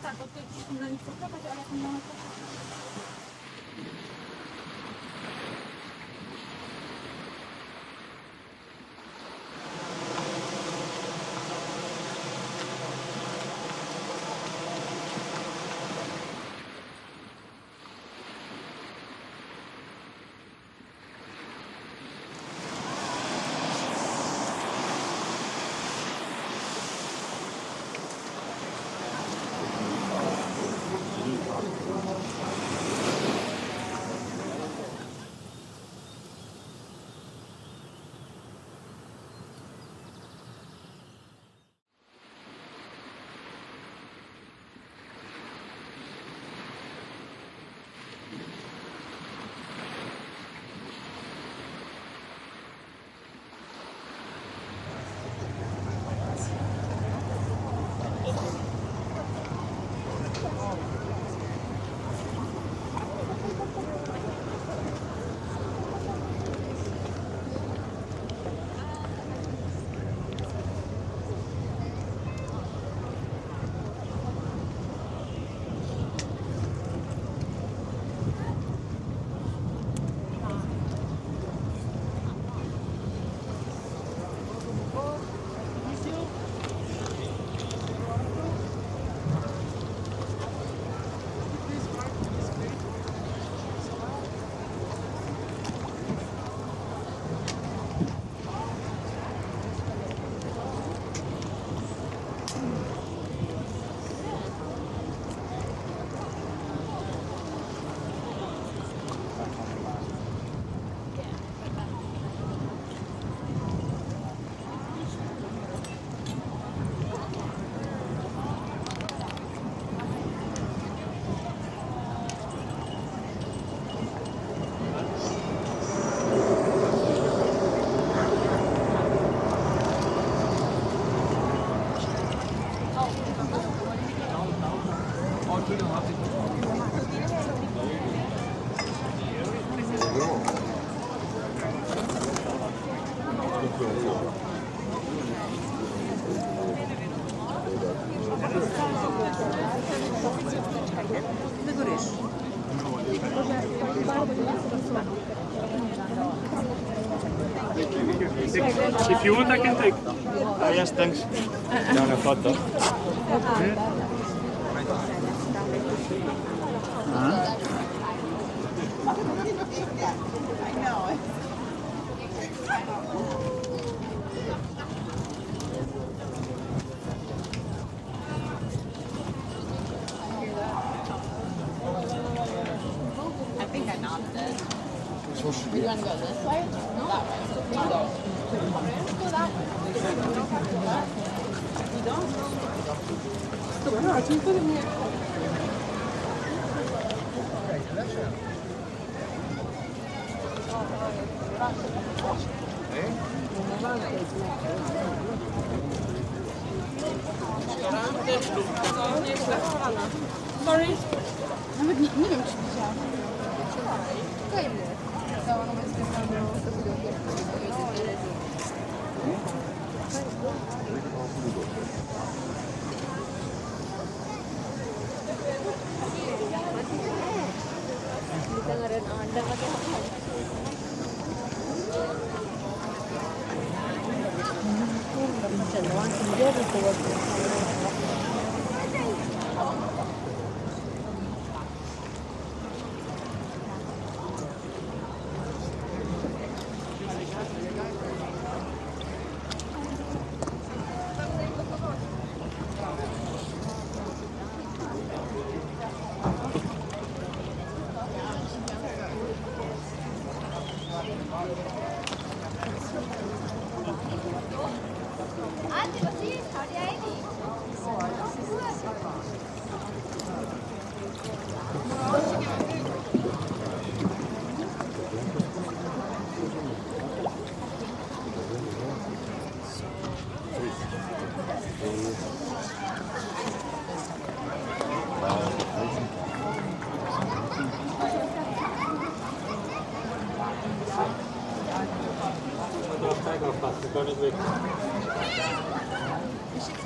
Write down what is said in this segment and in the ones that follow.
tak, bo to jest na nich poprawiać, ale jak mamy If you want, I can take. Yes, thanks. Down a photo. I think I nodded it. You want to go this way? No. That way. You go. Go that way. You don't? Sorry. Nawet nie wiem, czy widziałam. Fajnie. Cała nowa jest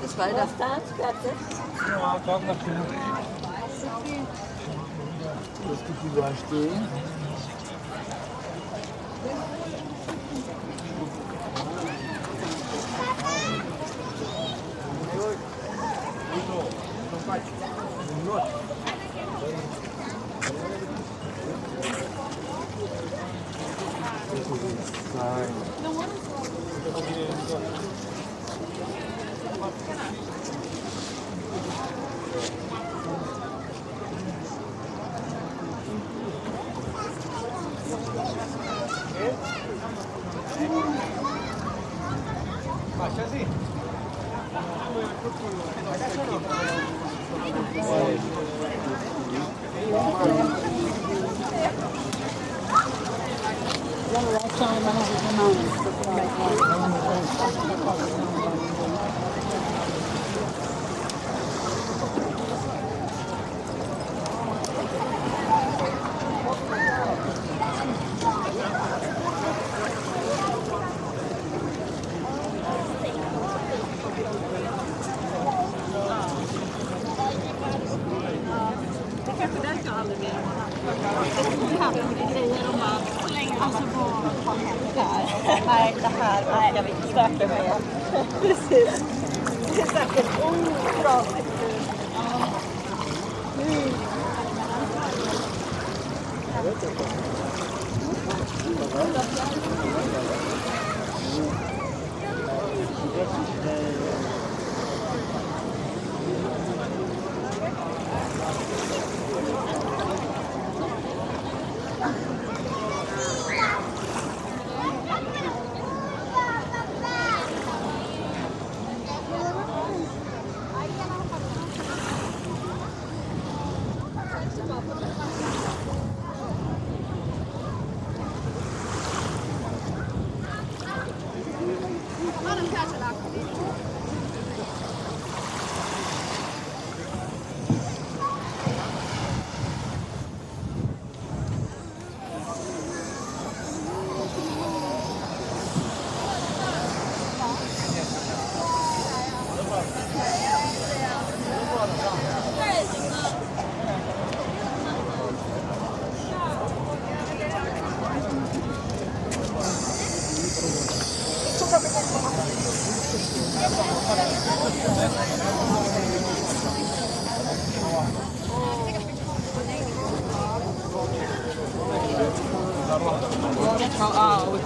Das war das da, Qu'est-ce que tu veux acheter? Nej, det här. Nej, jag vill inte söka mig. Precis. Det är säkert bra.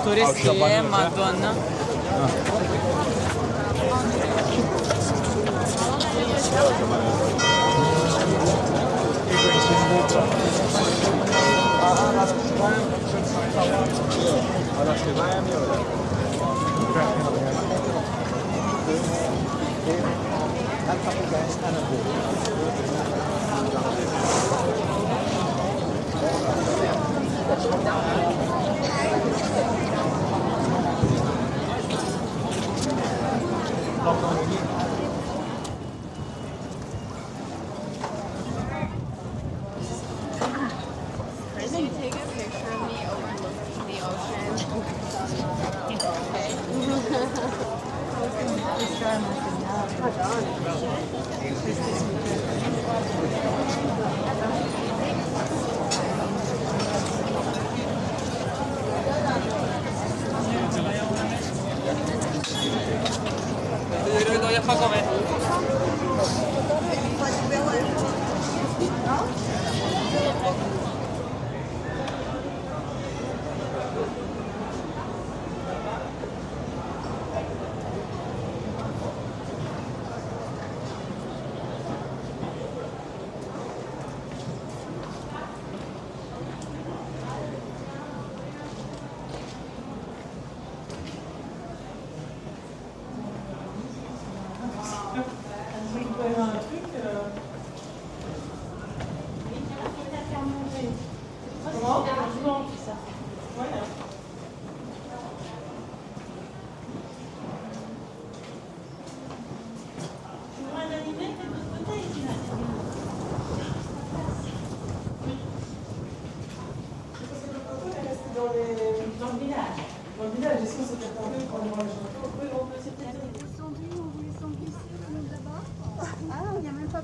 Turisti, Madonna. Can you take a picture of me overlooking the ocean? Dans le village. Dans le village, est-ce qu'on s'est attendu pour le manger? Descendu, on voulait s'en glisser d'abord. Ah, il n'y a même pas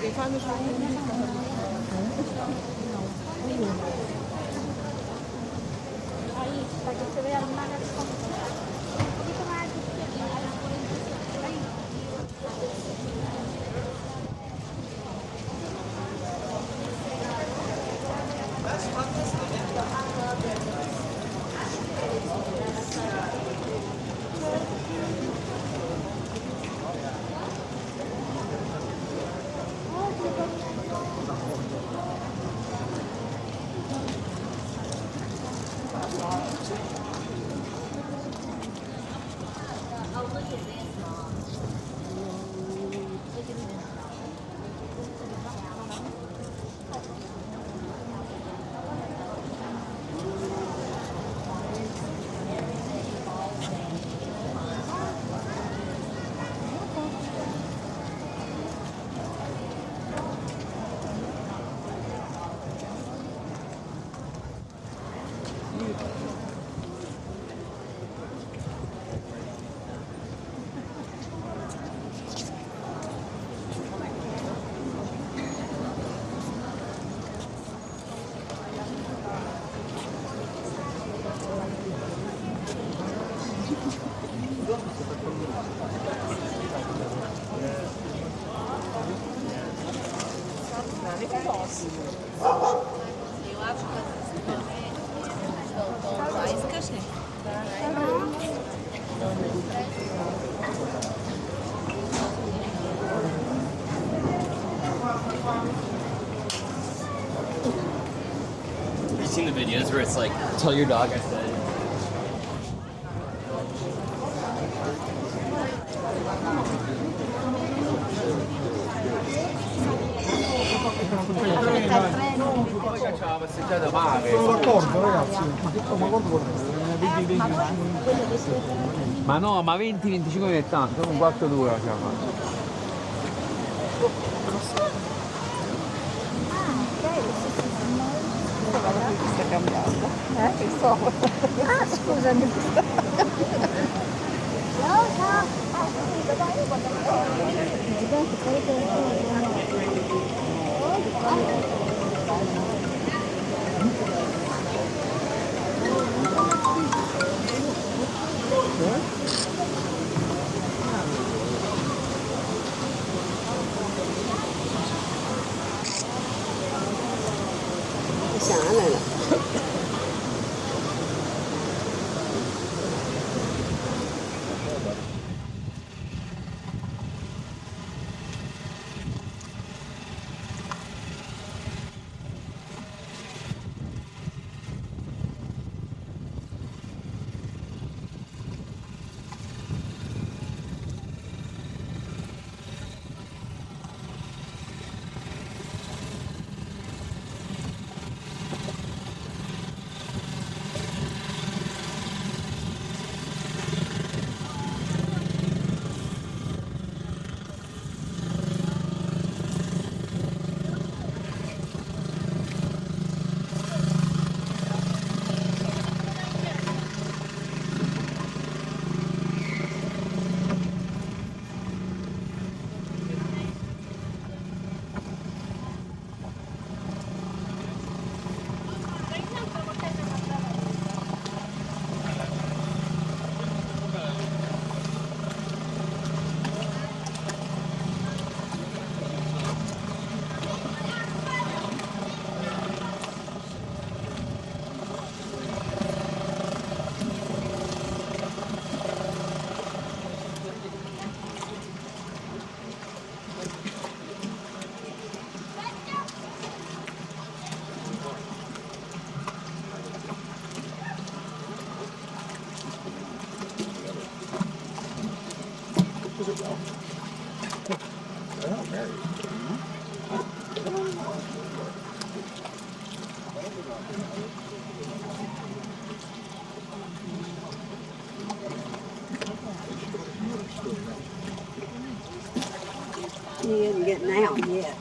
E fanno Ahí, para que se vea el mar al fondo. Un poquito más a la izquierda, ahí. Have you seen the videos where it's like, tell your dog I said? Facciamo la passeggiata mare. Sono d'accordo ragazzi, ma quanto volete? Ma no, ma 20-25 minuti è tanto, un quarto d'ora facciamo. Sta cambiando. Che so. Ah, scusami. Ciao, ciao. Ah, capito, dai, io quando He isn't getting out yet.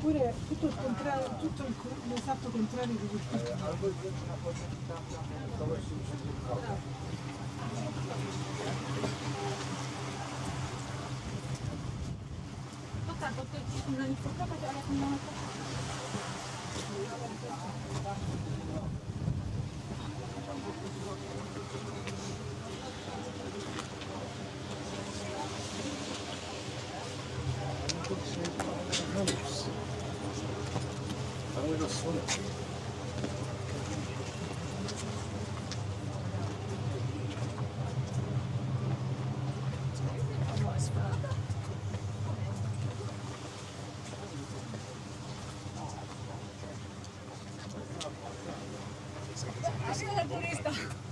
Oppure tutto il contrario, tutto l'esatto contrario di questo.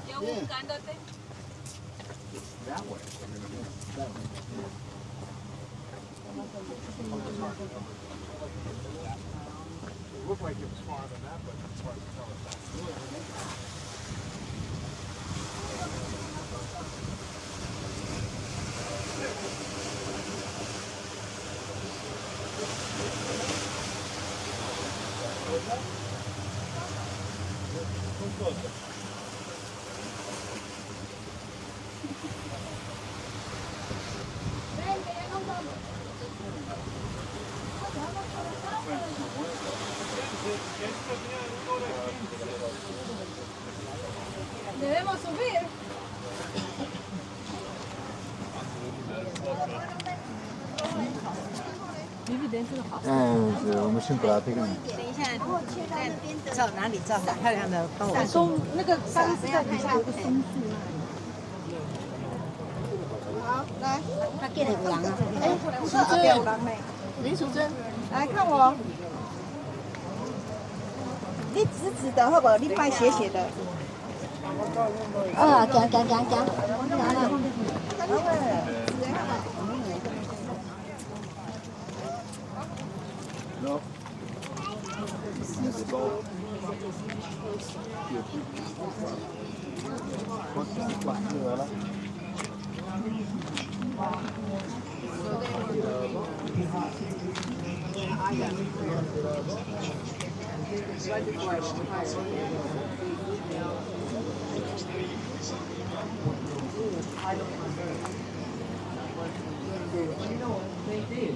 Yo buscándote. It looked like it was farther than that, but it's hard to tell if that's Debemos subir.我们先不要这个。等一下，照哪里照？漂亮的，帮我松那个山是在底下有个松树。好，来，他给你五郎啊。哎，淑珍，林淑珍，来看我。你直直的，好不好？你卖斜斜的。啊，行。No. You know what they did?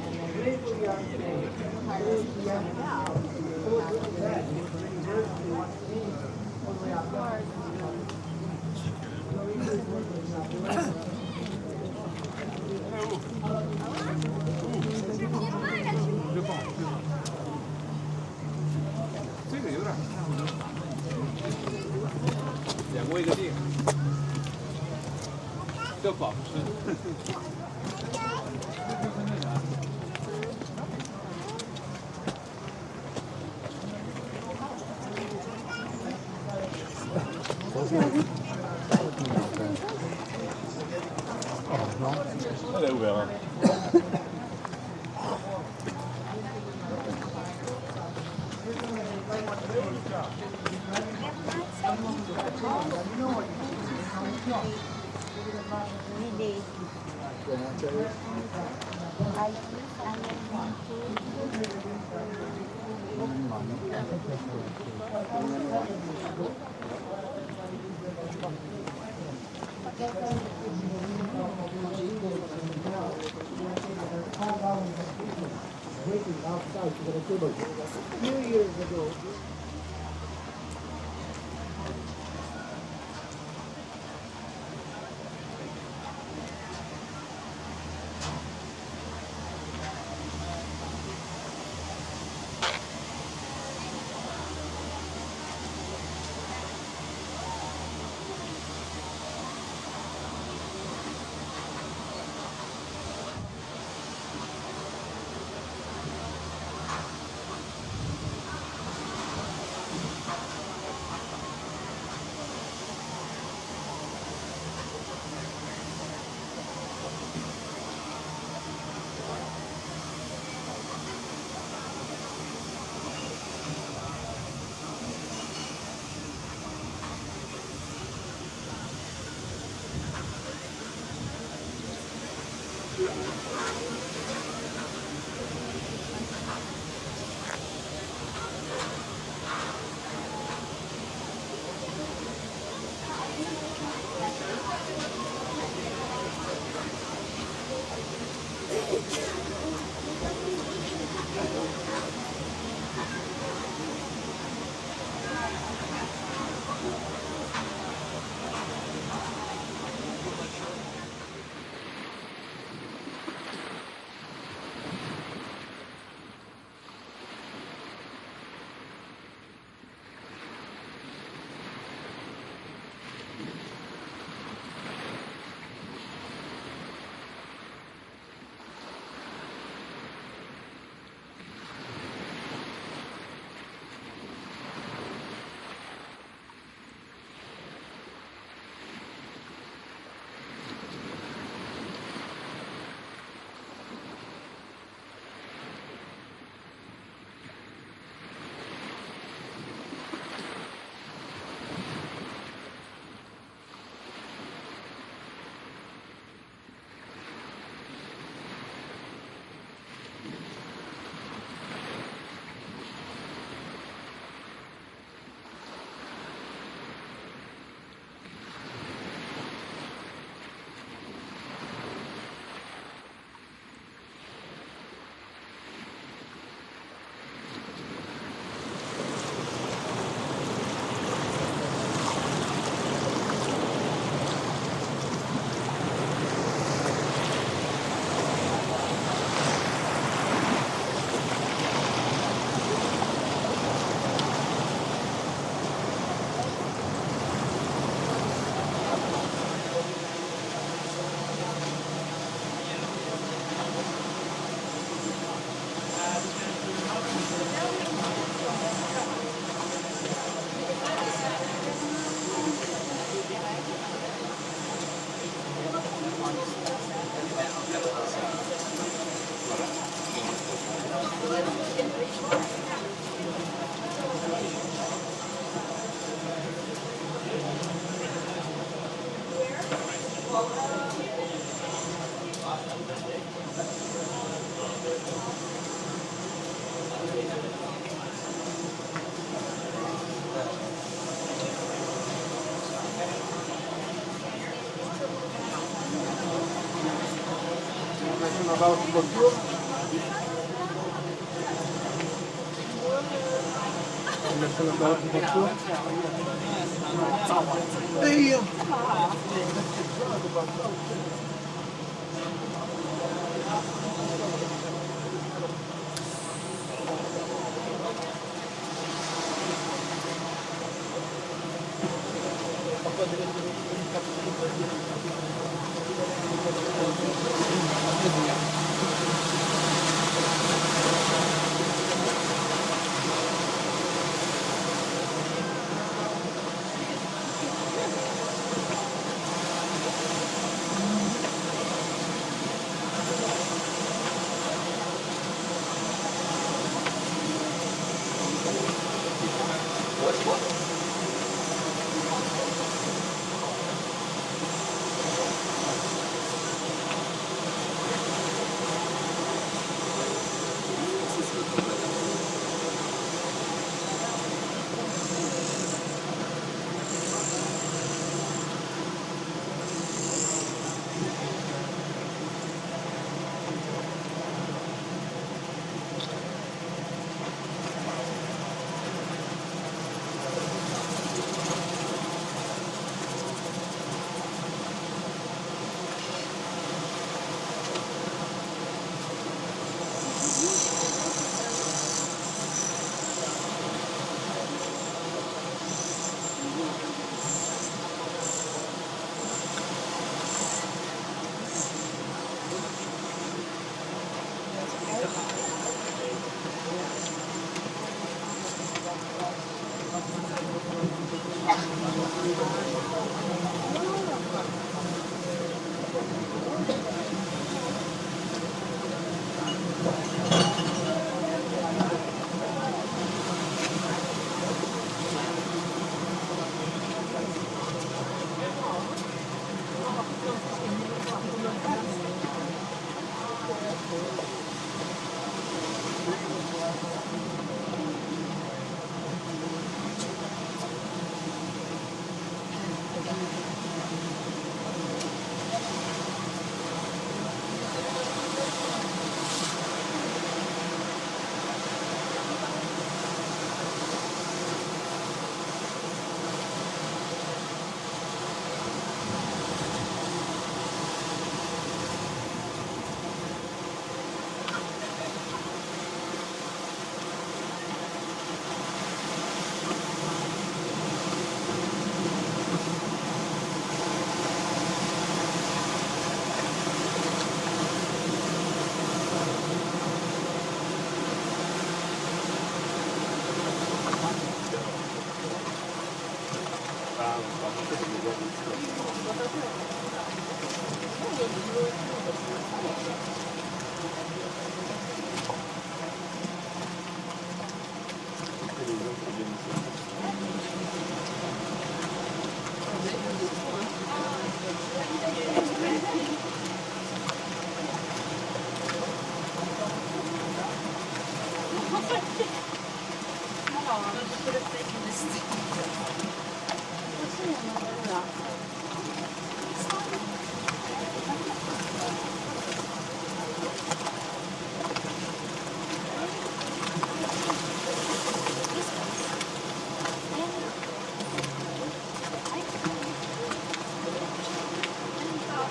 Questo qua. Elle est ouverte. Vedi?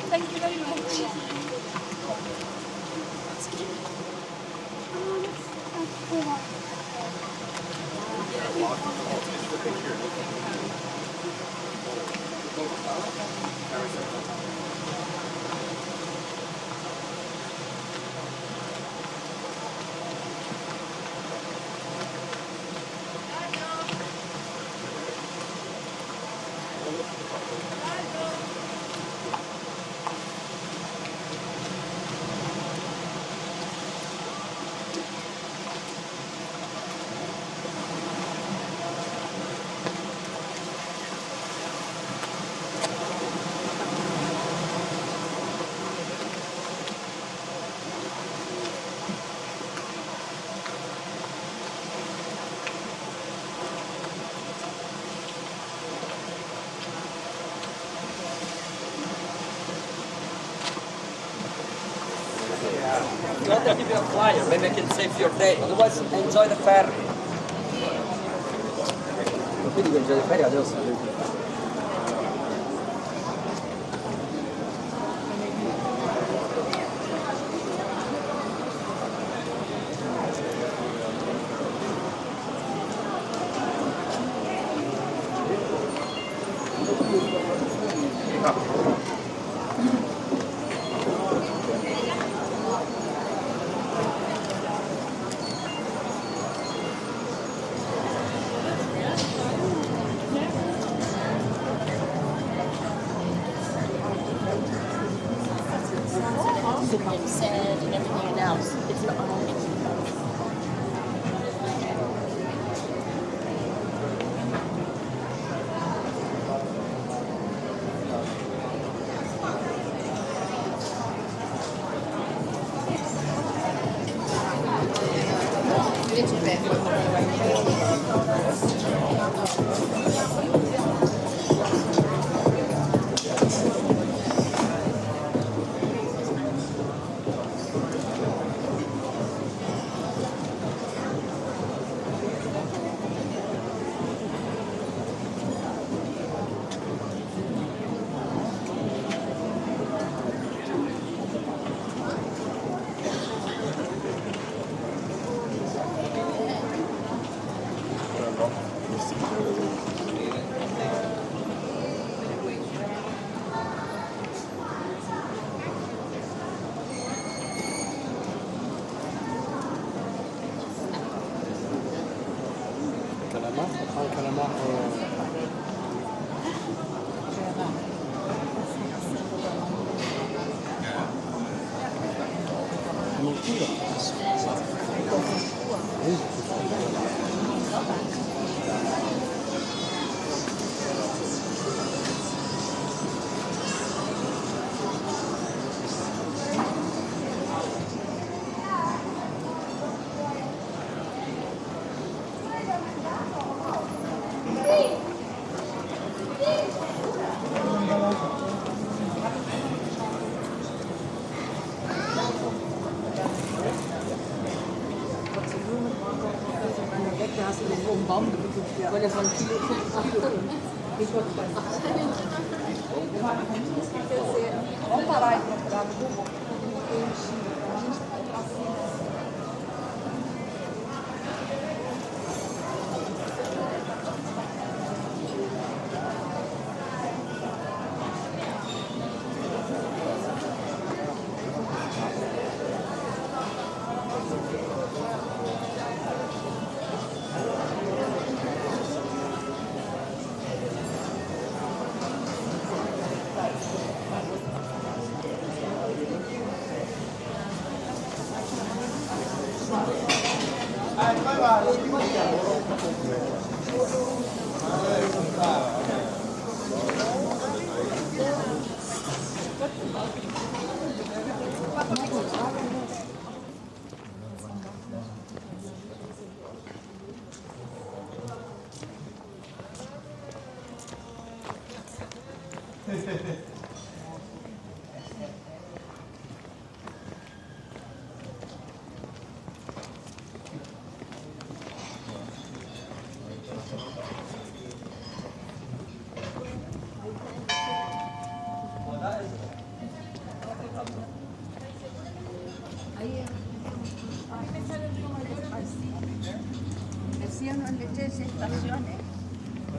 Thank you very much. You want to give you a flyer, maybe I can save your day. Otherwise, enjoy the ferry. Quindi enjoy the ferry adesso. things that Nick said and everything else. It's not.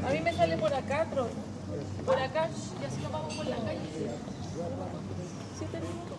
A mí me sale por acá, por acá, y así nos vamos por la calle. 7 minutos.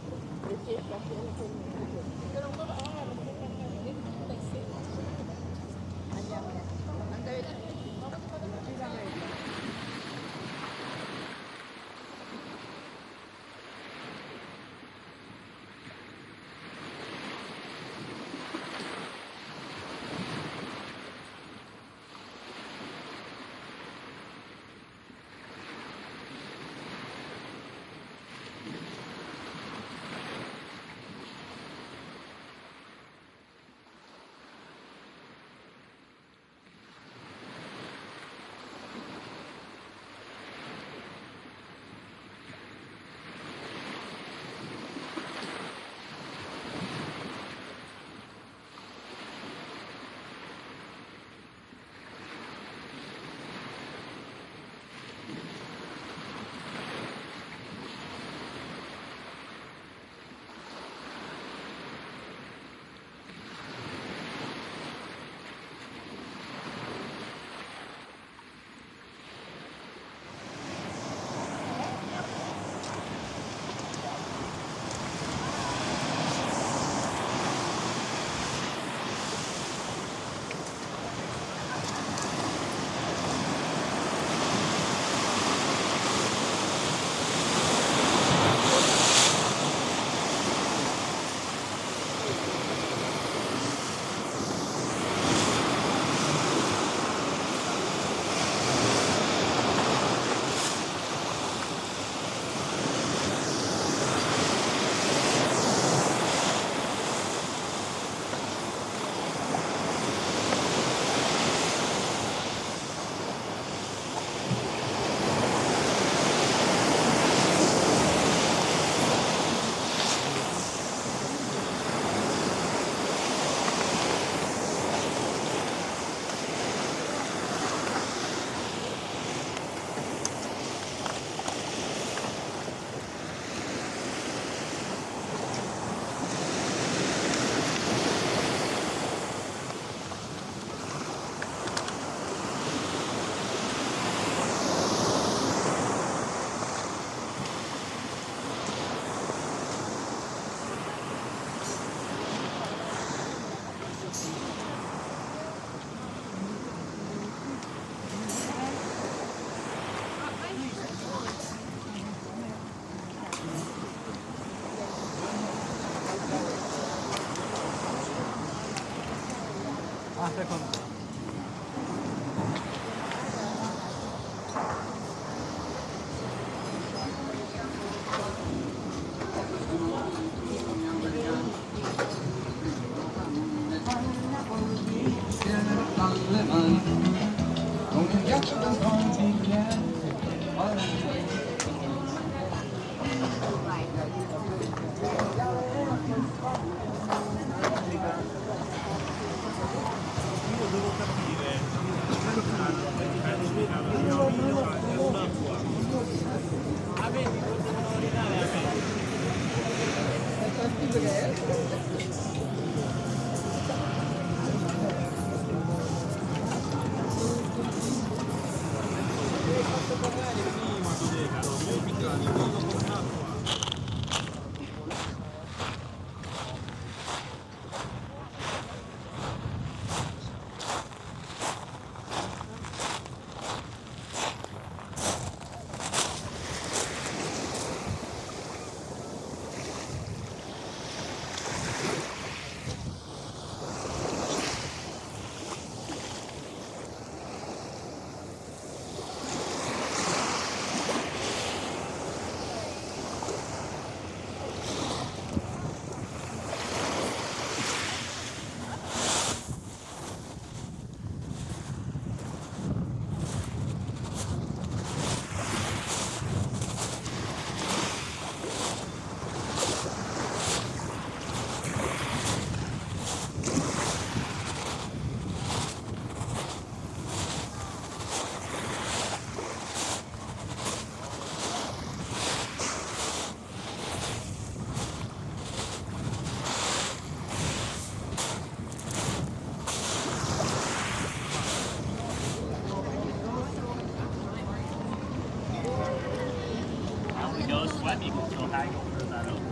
How we go sweat, you can still hang over that open.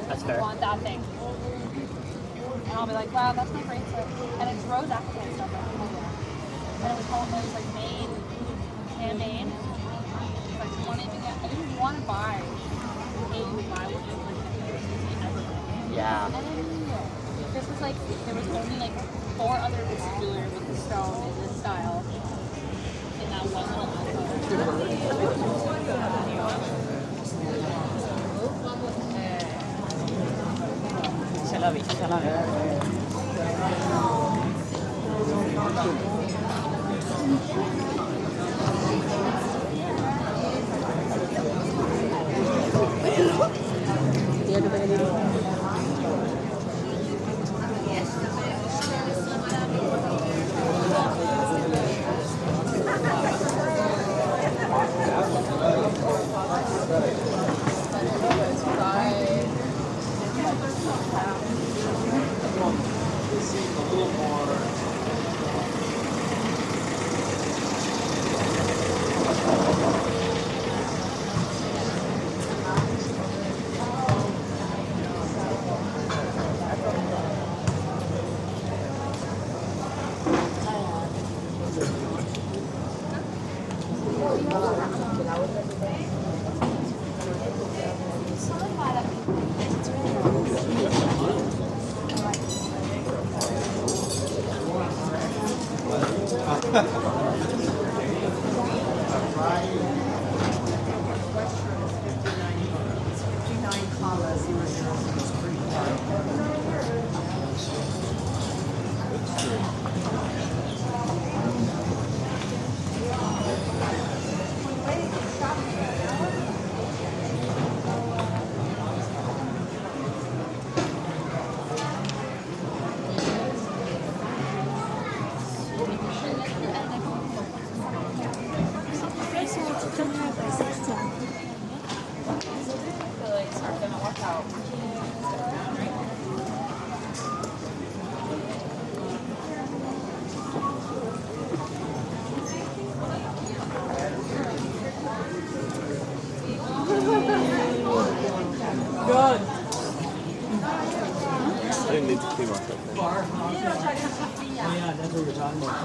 That's fair. Want that thing. And I'll be like, wow, that's my bracelet. And it's rose appetite stuff. And it was called, it was like made handmade. Like, I didn't want to buy Yeah. And then this was like, there was only like 4 other pieces of jewelry with the stone in this style. And that wasn't Ce l'avevi, ce l'avevi.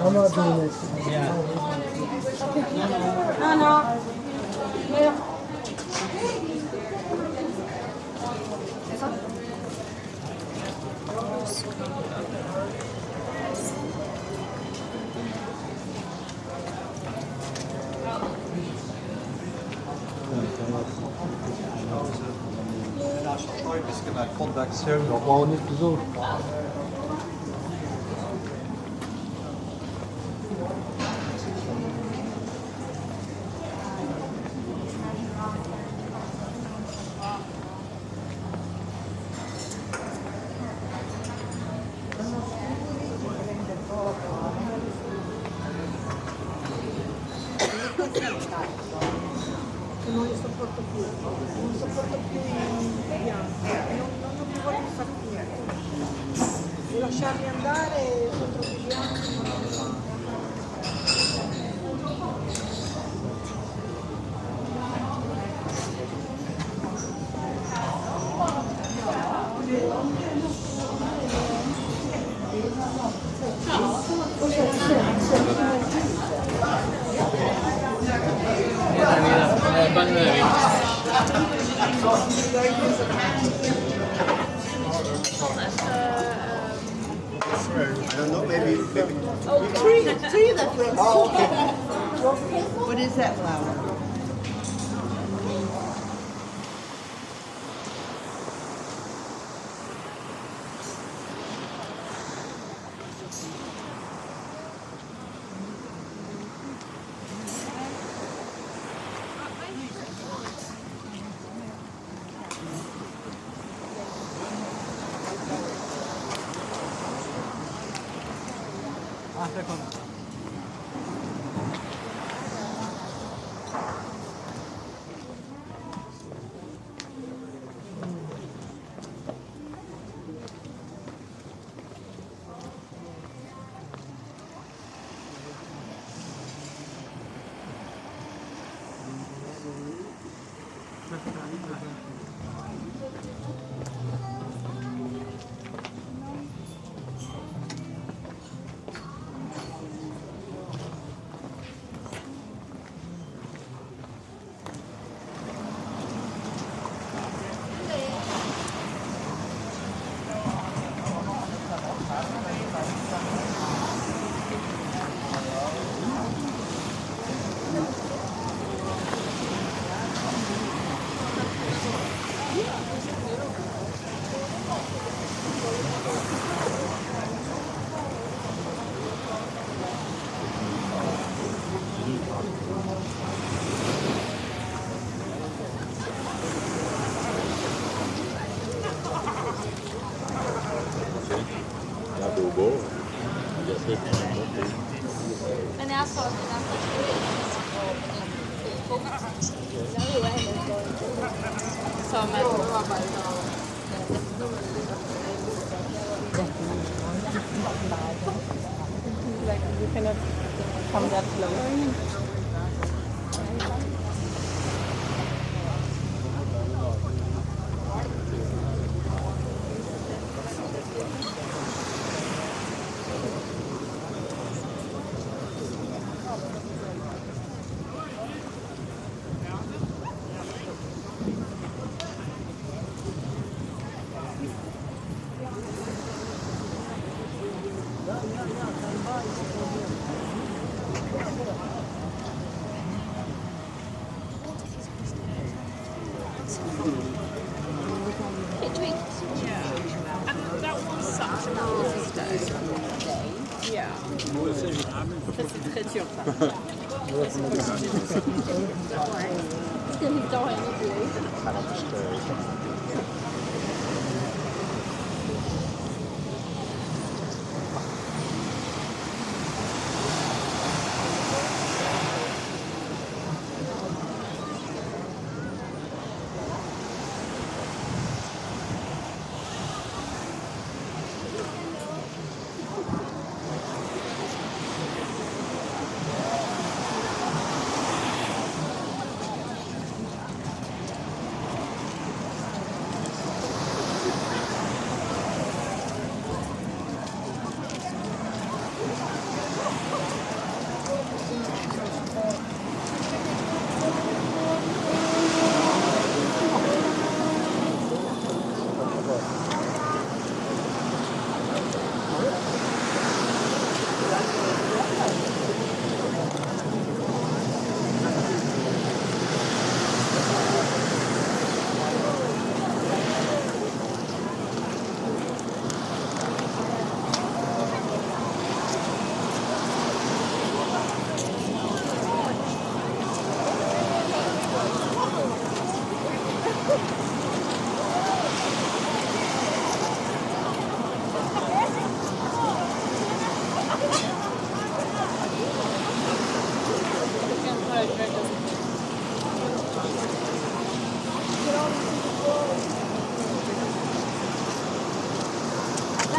I'm not doing this. No, no. poi bisogna contact dopo ogni episodio. Non li sopporto più, non sopporto più i bianchi, non mi voglio fare più niente. E lasciarli andare sono troppi bianchi, non mi va. I don't know, maybe. Oh, three of them. Oh, okay. What is that flower? And that's what Like you cannot come that close.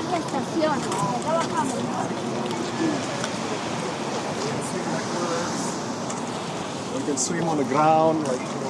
otra estación. Acá bajamos. You can swim on the ground, like, you know.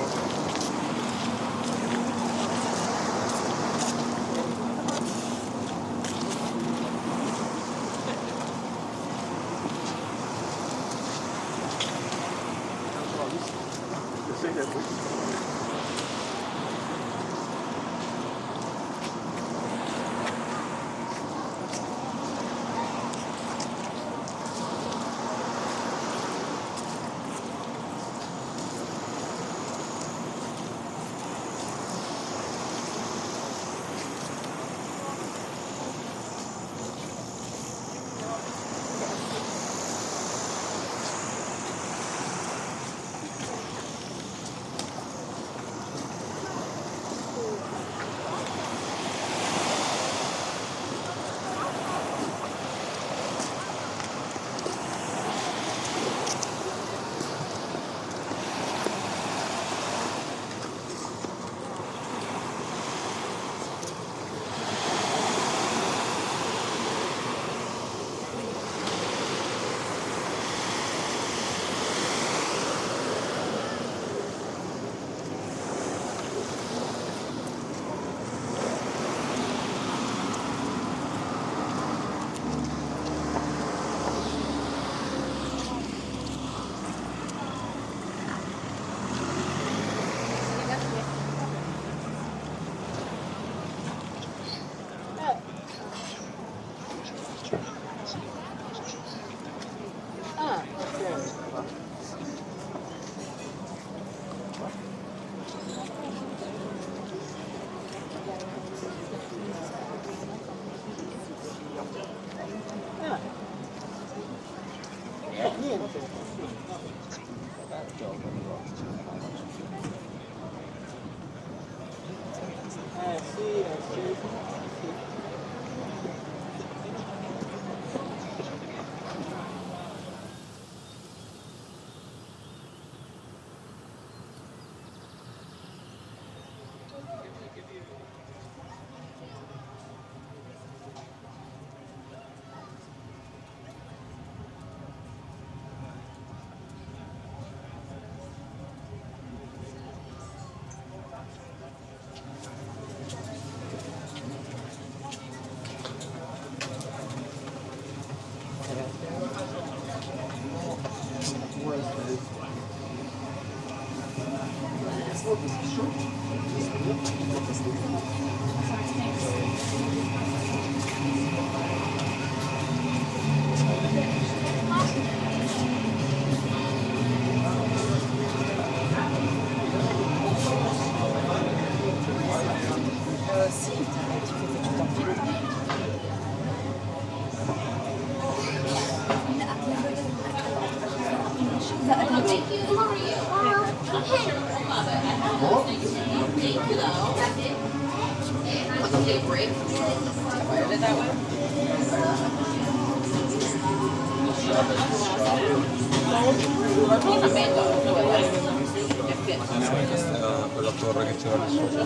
Quella torre che c'era lì sopra.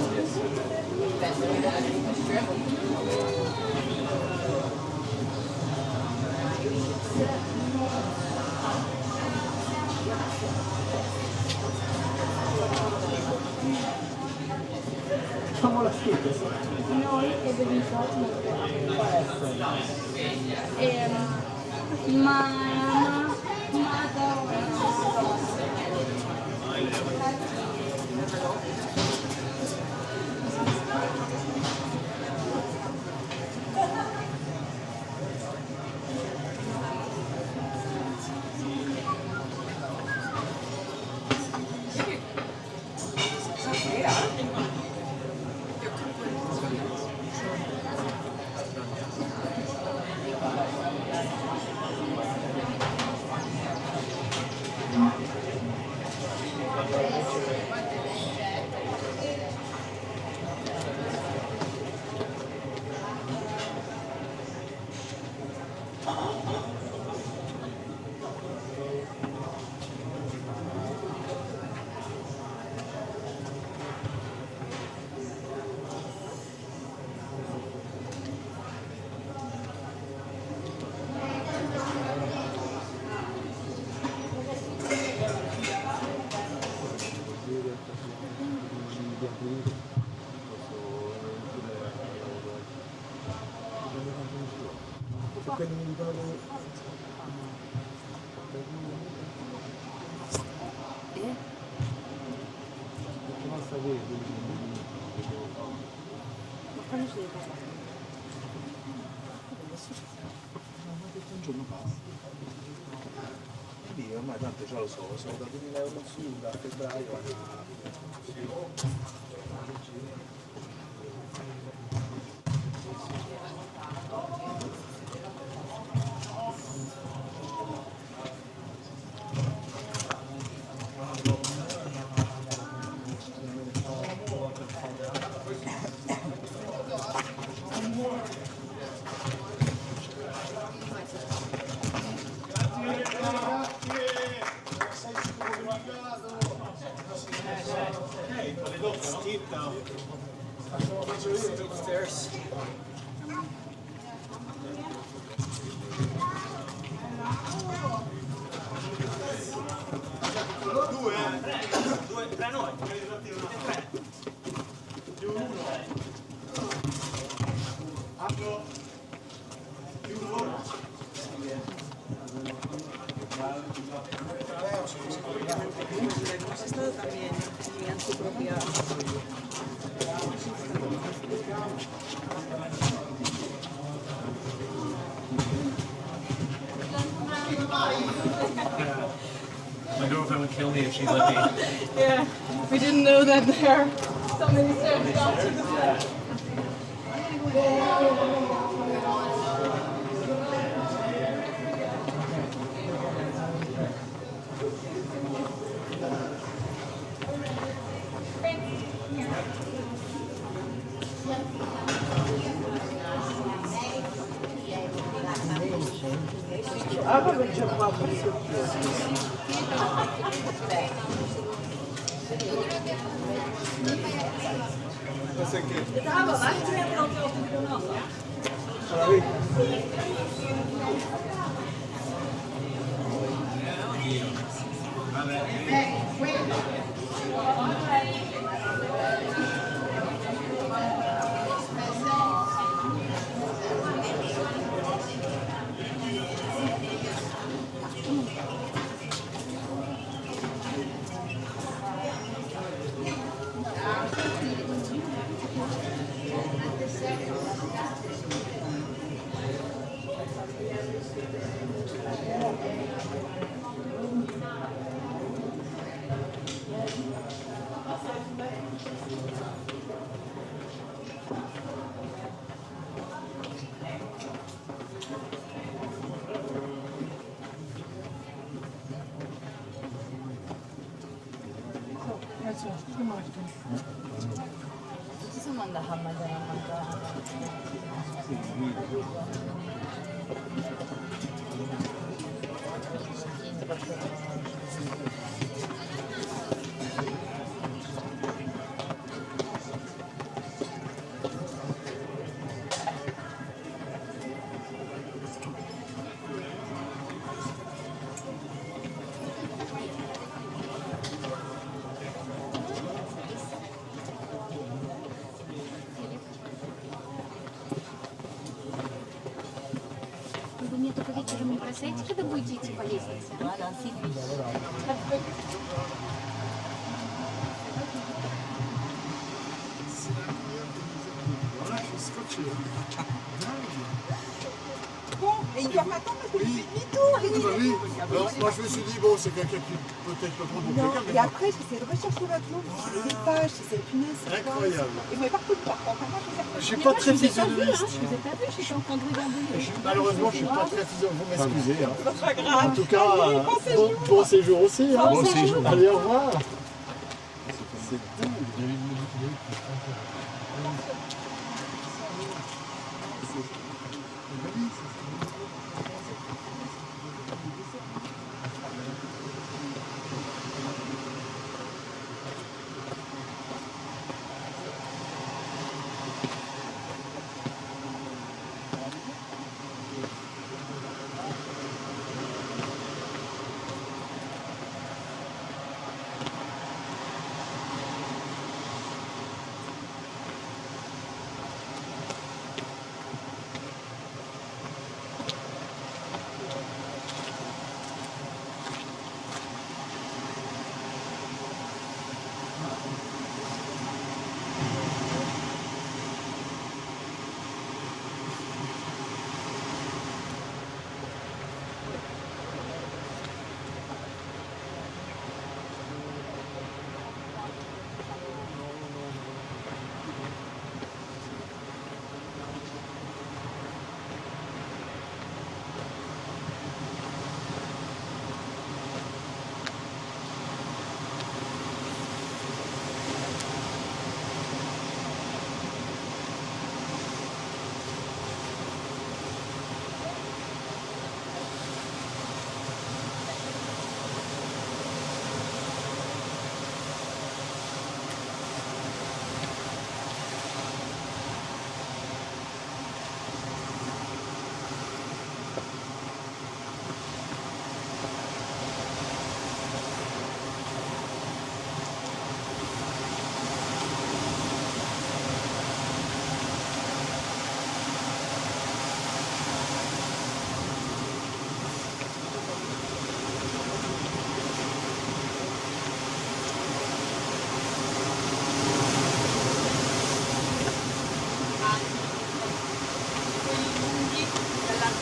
Noi è venuto ma Un giorno passa. Lì ormai tanto già lo so, sono da 2000 euro in su da febbraio a... C'è stato también en su propia. My girlfriend would kill me if she let me. Yeah, we didn't know that there are so many stairs down to the floor. Ci siamo andati a mangiare a mangiare. Вы мне только вечером не бросайте, когда будете идти по лестнице. Bon, et il doit m'attendre parce que j'ai fait demi-tour. Oui, alors moi je me suis dit, bon, c'est quelqu'un qui peut-être peut prendre pour Non, quelqu'un, et mais après, j'essaie de rechercher votre nom, les pages, j'essaie de punaise, c'est quoi. incroyable. Et vous m'avez pas reconnu par contre, moi je sais pas. Je suis pas très physionomiste. Je vous ai pas vu, je suis en train de regarder. Malheureusement, je suis pas très physionomiste. Vous m'excusez. Hein. C'est pas grave. En tout cas, bon séjour aussi. Hein. Bon séjour. Allez, au revoir. C'est dingue.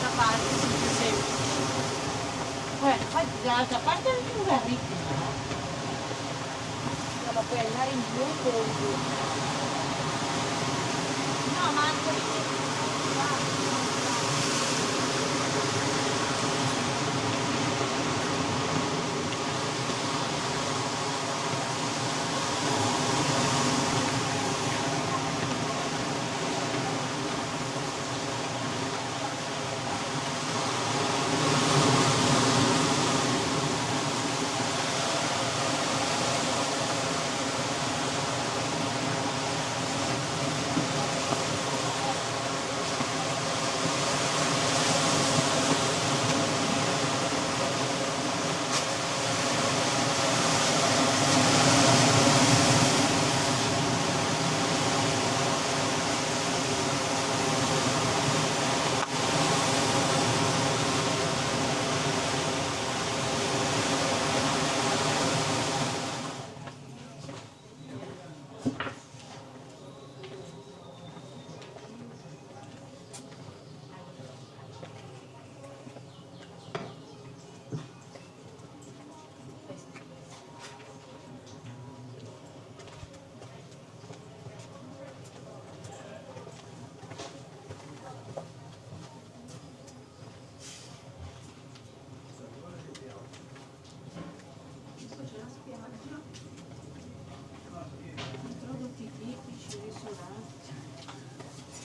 dall'altra parte sempre semplice. Poi dall'altra parte è anche un garrito, no? Ma puoi andare in giù e poi in giù. No, ma anche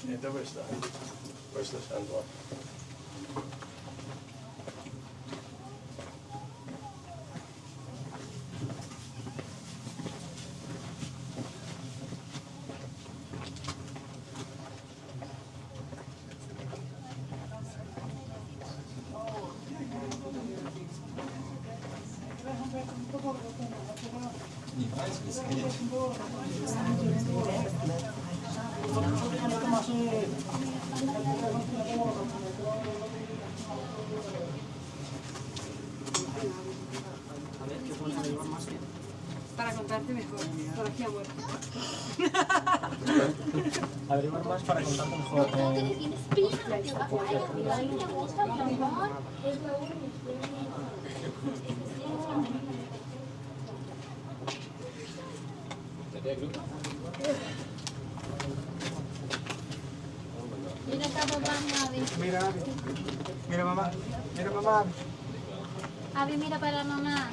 E dove sta? Questo sta andando. Para contarte mejor, por aquí amor. Averiguar más para contarte mejor. Mira acá papá, Avi. Mira, Avi. Mira, mamá. Mira, mamá. Avi, mira para mamá.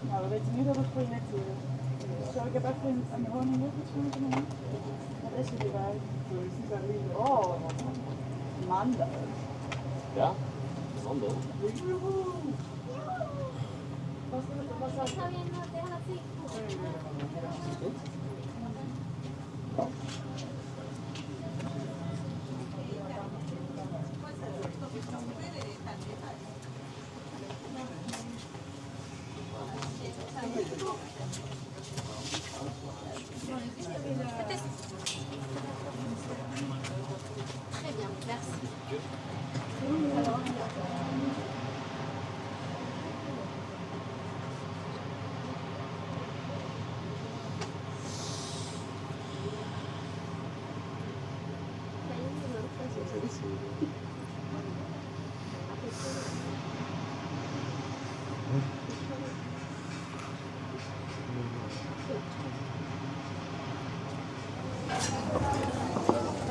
Nou, we weten nu dat het project is. Zo, ik heb even een woning opgeschreven. Wat is er erbij? Oh, Mando. Ja? Mando? Está bien, no te dejas así. Très bien, merci.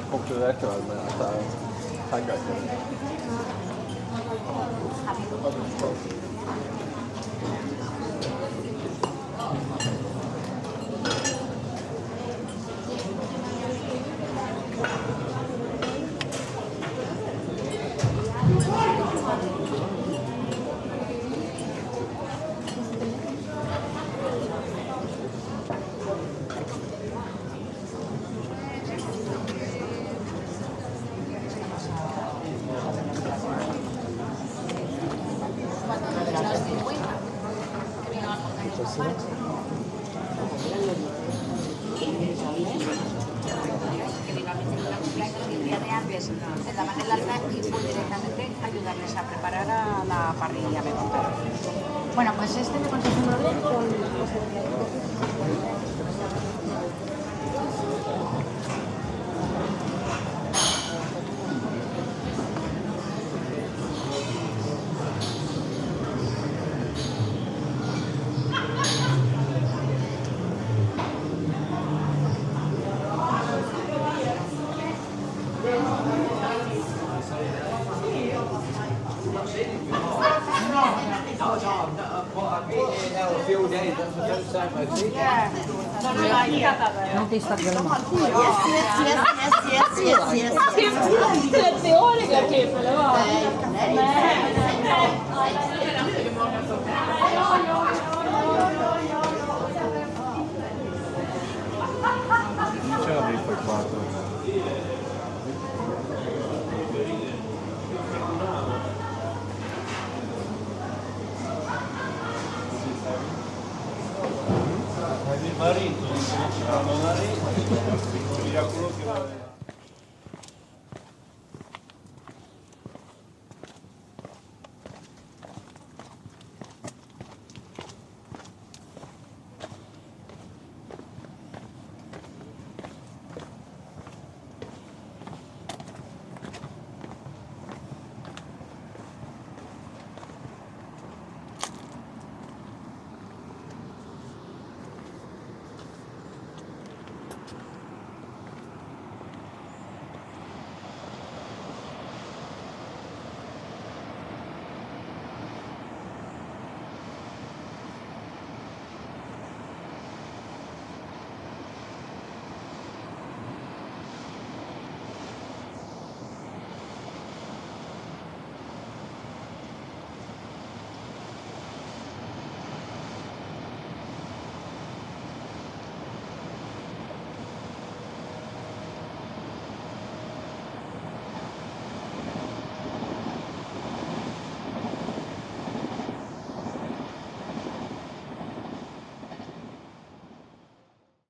Komt er werken uit met gaan kijken. ves en la alta y puedes directamente ayudarles a preparar a la parrilla, me contaron. Bueno, pues este me consiguió bien con Non ti sta più male. È teorica che me la va. Non ce l'avevi poi 4. Il marito, se non ci fanno una rete, via quello che vuole.